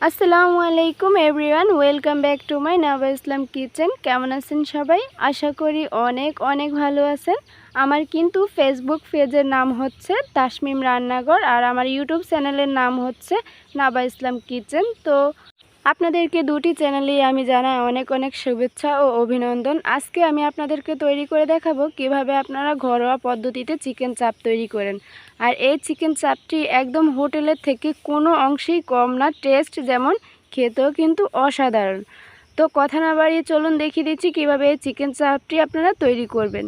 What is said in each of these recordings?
আসসালামু আলাইকুম everyone, welcome back to my Naba Islam kitchen. কেমন আছেন সবাই? আশা করি অনেক অনেক ভালো আছেন। আমার কিন্তু ফেসবুক পেজের নাম হচ্ছে তাসমিম রান্নাঘর, আর আমার ইউটিউব চ্যানেলের নাম হচ্ছে নাবা ইসলাম কিচেন। তো আপনাদেরকে দুটি চ্যানেলেই আমি জানাই অনেক অনেক শুভেচ্ছা ও অভিনন্দন। আজকে আমি আপনাদেরকে তৈরি করে দেখাবো কিভাবে আপনারা ঘরোয়া পদ্ধতিতে চিকেন চাপ তৈরি করেন। আর এই চিকেন চাপটি একদম হোটেলের থেকে কোনো অংশেই কম না, টেস্ট যেমন খেতেও কিন্তু অসাধারণ। তো কথা না বাড়িয়ে চলুন দেখিয়ে দিচ্ছি কিভাবে এই চিকেন চাপটি আপনারা তৈরি করবেন।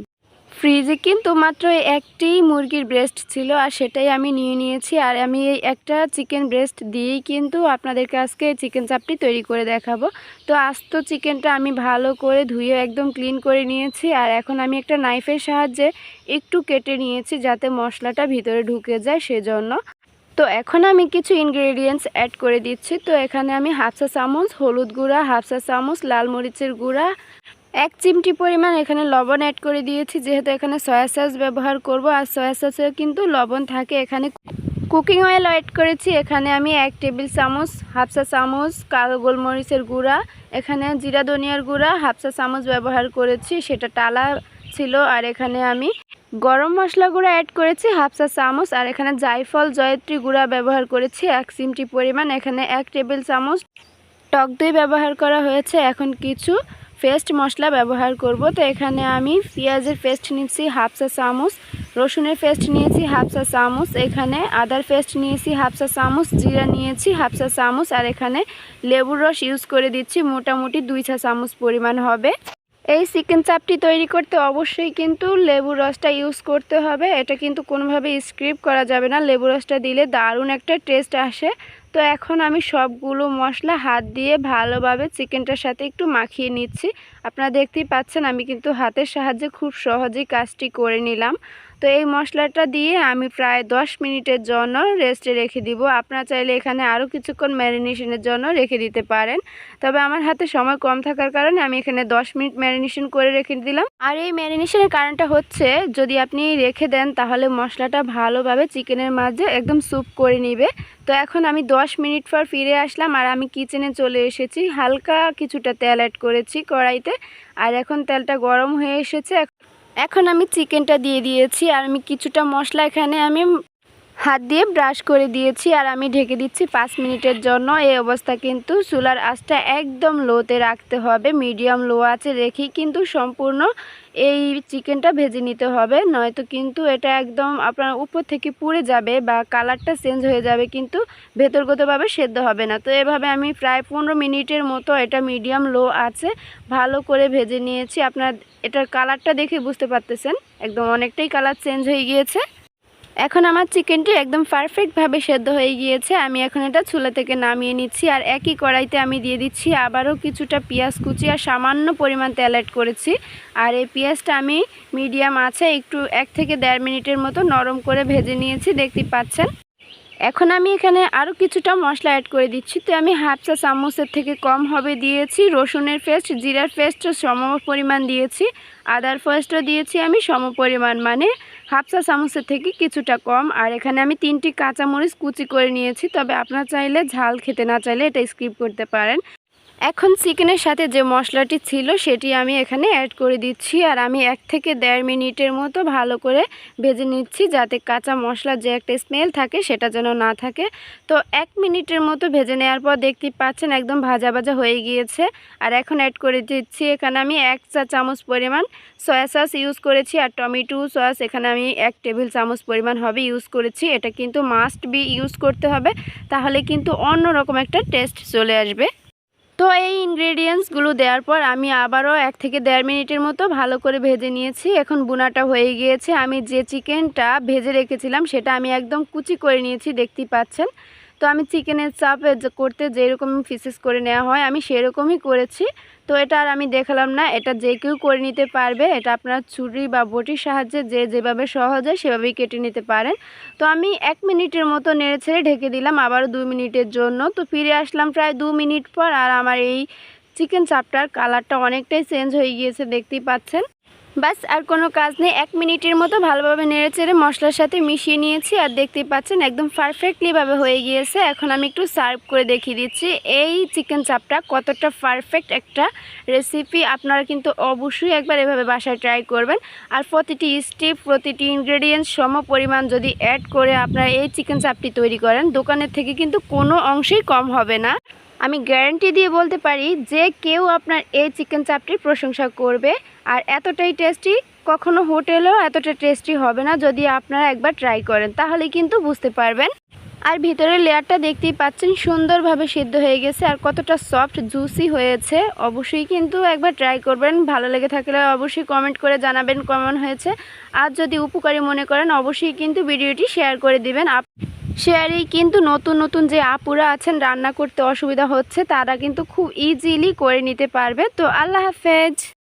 ফ্রিজে কিন্তু মাত্র একটি মুরগির ব্রেস্ট ছিল, আর সেটাই আমি নিয়ে নিয়েছি। আর আমি এই একটা চিকেন ব্রেস্ট দিয়েই কিন্তু আপনাদেরকে আজকে চিকেন চাপটি তৈরি করে দেখাবো। তো আস্ত চিকেনটা আমি ভালো করে ধুয়ে একদম ক্লিন করে নিয়েছি, আর এখন আমি একটা নাইফের সাহায্যে একটু কেটে নিয়েছি যাতে মশলাটা ভিতরে ঢুকে যায় সেজন্য। তো এখন আমি কিছু ইনগ্রেডিয়েন্টস অ্যাড করে দিচ্ছি। তো এখানে আমি হাফ চা চামচ হলুদ গুঁড়া, হাফ চা চামচ লাল মরিচের গুঁড়া, 1 চিমটি পরিমাণ এখানে লবণ অ্যাড করে দিয়েছি, যেহেতু এখানে সয়া সস ব্যবহার করব, আর সয়া সসেও কিন্তু লবণ থাকে। এখানে কুকিং অয়েল অ্যাড করেছি, এখানে আমি 1 টেবিল চামচ, হাফ চা চামচ কালো গোলমরিচের গুঁড়া, এখানে জিরা ধনিয়ার গুঁড়া হাফ চা চামচ ব্যবহার করেছি, সেটা টালা ছিল। আর এখানে আমি গরম মশলা গুঁড়া অ্যাড করেছি হাফ চা চামচ, আর এখানে জায়ফল জয়ত্রী গুঁড়া ব্যবহার করেছি 1 চিমটি পরিমাণ। এখানে 1 টেবিল চামচ টক দই ব্যবহার করা হয়েছে। এখন কিছু পেস্ট মশলা ব্যবহার করব। তো এখানে আমি পেঁয়াজের পেস্ট নিয়েছি হাফ চা চামচ, রসুনের পেস্ট নিয়েছি হাফ চা চামচ, এখানে আদার পেস্ট নিয়েছি হাফ চা চামচ, জিরা নিয়েছি হাফ চা চামচ, আর এখানে লেবুর রস ইউজ করে দিচ্ছি, মোটামুটি 2 চা চামচ পরিমাণ হবে। এই চিকেন চাপটি তৈরি করতে অবশ্যই কিন্তু লেবুর রসটা ইউজ করতে হবে, এটা কিন্তু কোনোভাবে স্কিপ করা যাবে না। লেবুর রসটা দিলে দারুণ একটা টেস্ট আসে। তো এখন আমি সবগুলো মশলা হাত দিয়ে ভালোভাবে চিকেনটার সাথে একটু মাখিয়ে নিচ্ছি। আপনারা দেখতেই পাচ্ছেন আমি কিন্তু হাতের সাহায্যে খুব সহজেই কাজটি করে নিলাম। তো এই মশলাটা দিয়ে আমি প্রায় 10 মিনিটের জন্য রেস্টে রেখে দিব। আপনারা চাইলে এখানে আরও কিছুক্ষণ ম্যারিনেশনের জন্য রেখে দিতে পারেন, তবে আমার হাতে সময় কম থাকার কারণে আমি এখানে 10 মিনিট ম্যারিনেশন করে রেখে দিলাম। আর এই ম্যারিনেশনের কারণটা হচ্ছে যদি আপনি রেখে দেন তাহলে মশলাটা ভালোভাবে চিকেনের মাঝে একদম স্যুপ করে নিবে। তো এখন আমি 10 মিনিট পর ফিরে আসলাম, আর আমি কিচেনে চলে এসেছি। হালকা কিছুটা তেল অ্যাড করেছি কড়াইতে, আর এখন তেলটা গরম হয়ে এসেছে। এখন আমি চিকেনটা দিয়ে দিয়েছি, আর আমি কিছুটা মশলা এখানে আমি হাত দিয়ে ব্রাশ করে দিয়েছি, আর আমি ঢেকে দিচ্ছি 5 মিনিটের জন্য। এই অবস্থা কিন্তু চুলার আঁচটা একদম লোতে রাখতে হবে, মিডিয়াম লো আঁচে রেখেই কিন্তু সম্পূর্ণ এই চিকেনটা ভেজে নিতে হবে, নয়তো কিন্তু এটা একদম আপনার উপর থেকে পুড়ে যাবে বা কালারটা চেঞ্জ হয়ে যাবে, কিন্তু ভেতরগতভাবে সেদ্ধ হবে না। তো এভাবে আমি প্রায় 15 মিনিটের মতো এটা মিডিয়াম লো আছে ভালো করে ভেজে নিয়েছি। আপনার এটার কালারটা দেখে বুঝতে পারতেছেন একদম অনেকটাই কালার চেঞ্জ হয়ে গিয়েছে। এখন আমার চিকেনটি একদম পারফেক্টভাবে সেদ্ধ হয়ে গিয়েছে। আমি এখন এটা চুলা থেকে নামিয়ে নিচ্ছি, আর একই কড়াইতে আমি দিয়ে দিচ্ছি আবারও কিছুটা পেঁয়াজ কুচি, আর সামান্য পরিমাণ তেল অ্যাড করেছি। আর এই পেঁয়াজটা আমি মিডিয়াম আছে একটু 1 থেকে 1.5 মিনিটের মতো নরম করে ভেজে নিয়েছি, দেখতেই পাচ্ছেন। এখন আমি এখানে আরও কিছুটা মশলা অ্যাড করে দিচ্ছি। তো আমি হাফ চা চামচের থেকে কম হবে দিয়েছি রসুনের পেস্ট, জিরার পেস্টও সম পরিমাণ দিয়েছি, আদার পেস্টও দিয়েছি আমি সম পরিমাণ, মানে হাফ চা চামচের থেকে কিছুটা কম। আর এখানে আমি 3টি কাঁচামরিচ কুচি করে নিয়েছি, তবে আপনারা চাইলে ঝাল খেতে না চাইলে এটা স্কিপ করতে পারেন। এখন চিকেনের সাথে যে মশলাটি ছিল সেটি আমি এখানে অ্যাড করে দিচ্ছি, আর আমি 1 থেকে 1.5 মিনিটের মতো ভালো করে ভেজে নিচ্ছি যাতে কাঁচা মশলার যে একটা স্মেল থাকে সেটা যেন না থাকে। তো 1 মিনিটের মতো ভেজে নেওয়ার পর দেখতে পাচ্ছেন একদম ভাজা ভাজা হয়ে গিয়েছে। আর এখন অ্যাড করে দিচ্ছি এখানে আমি 1 চা চামচ পরিমাণ সয়া সস ইউজ করেছি, আর টমেটো সস এখানে আমি 1 টেবিল চামচ পরিমাণ হবে ইউজ করেছি। এটা কিন্তু মাস্ট বি ইউজ করতে হবে, তাহলে কিন্তু অন্যরকম একটা টেস্ট চলে আসবে। তো এই ইনগ্রেডিয়েন্টসগুলো দেওয়ার পর আমি আবারও 1 থেকে 1.5 মিনিটের মতো ভালো করে ভেজে নিয়েছি। এখন বুনাটা হয়ে গিয়েছে। আমি যে চিকেনটা ভেজে রেখেছিলাম সেটা আমি একদম কুচি করে নিয়েছি, দেখতেই পাচ্ছেন। তো আমি চিকেনের চাপ করতে যেরকম পিসেস করে নেওয়া হয় আমি সেরকমই করেছি। তো এটা আর আমি দেখালাম না, এটা যে কেউ করে নিতে পারবে। এটা আপনার ছুরি বা বটির সাহায্যে যে যেভাবে সহজ হয় সেভাবেই কেটে নিতে পারেন। তো আমি 1 মিনিটের মতো নেড়ে ছেড়ে ঢেকে দিলাম আবারও 2 মিনিটের জন্য। তো ফিরে আসলাম প্রায় 2 মিনিট পর, আর আমার এই চিকেন চাপটার কালারটা অনেকটাই চেঞ্জ হয়ে গিয়েছে, দেখতেই পাচ্ছেন। বাস আর কোনো কাজ নেই, 1 মিনিটের মতো ভালোভাবে নেড়েচেড়ে মশলার সাথে মিশিয়ে নিয়েছি। আর দেখতেই পাচ্ছেন একদম পারফেক্টলিভাবে হয়ে গিয়েছে। এখন আমি একটু সার্ভ করে দেখিয়ে দিচ্ছি এই চিকেন চাপটা কতটা পারফেক্ট একটা রেসিপি। আপনারা কিন্তু অবশ্যই একবার এভাবে বাসায় ট্রাই করবেন। আর প্রতিটি স্টেপ, প্রতিটি ইনগ্রেডিয়েন্টস সম পরিমাণ যদি অ্যাড করে আপনারা এই চিকেন চাপটি তৈরি করেন, দোকানের থেকে কিন্তু কোনো অংশেই কম হবে না। আমি গ্যারান্টি দিয়ে বলতে পারি যে কেউ আপনার এই চিকেন চাপটির প্রশংসা করবে। আর এতটাই টেস্টি, কখনো হোটেলেও এতটা টেস্টি হবে না যদি আপনারা একবার ট্রাই করেন, তাহলে কিন্তু বুঝতে পারবেন। আর ভিতরের লেয়ারটা দেখতেই পাচ্ছেন সুন্দরভাবে সিদ্ধ হয়ে গেছে আর কতটা সফট জুসি হয়েছে। অবশ্যই কিন্তু একবার ট্রাই করবেন। ভালো লেগে থাকলে অবশ্যই কমেন্ট করে জানাবেন কেমন হয়েছে। আর যদি উপকারী মনে করেন অবশ্যই কিন্তু ভিডিওটি শেয়ার করে দিবেন। শেয়ারেই কিন্তু নতুন নতুন যে আপুরা আছেন রান্না করতে অসুবিধা হচ্ছে তারা কিন্তু খুব ইজিলি করে নিতে পারবে। তো আল্লাহ হাফেজ।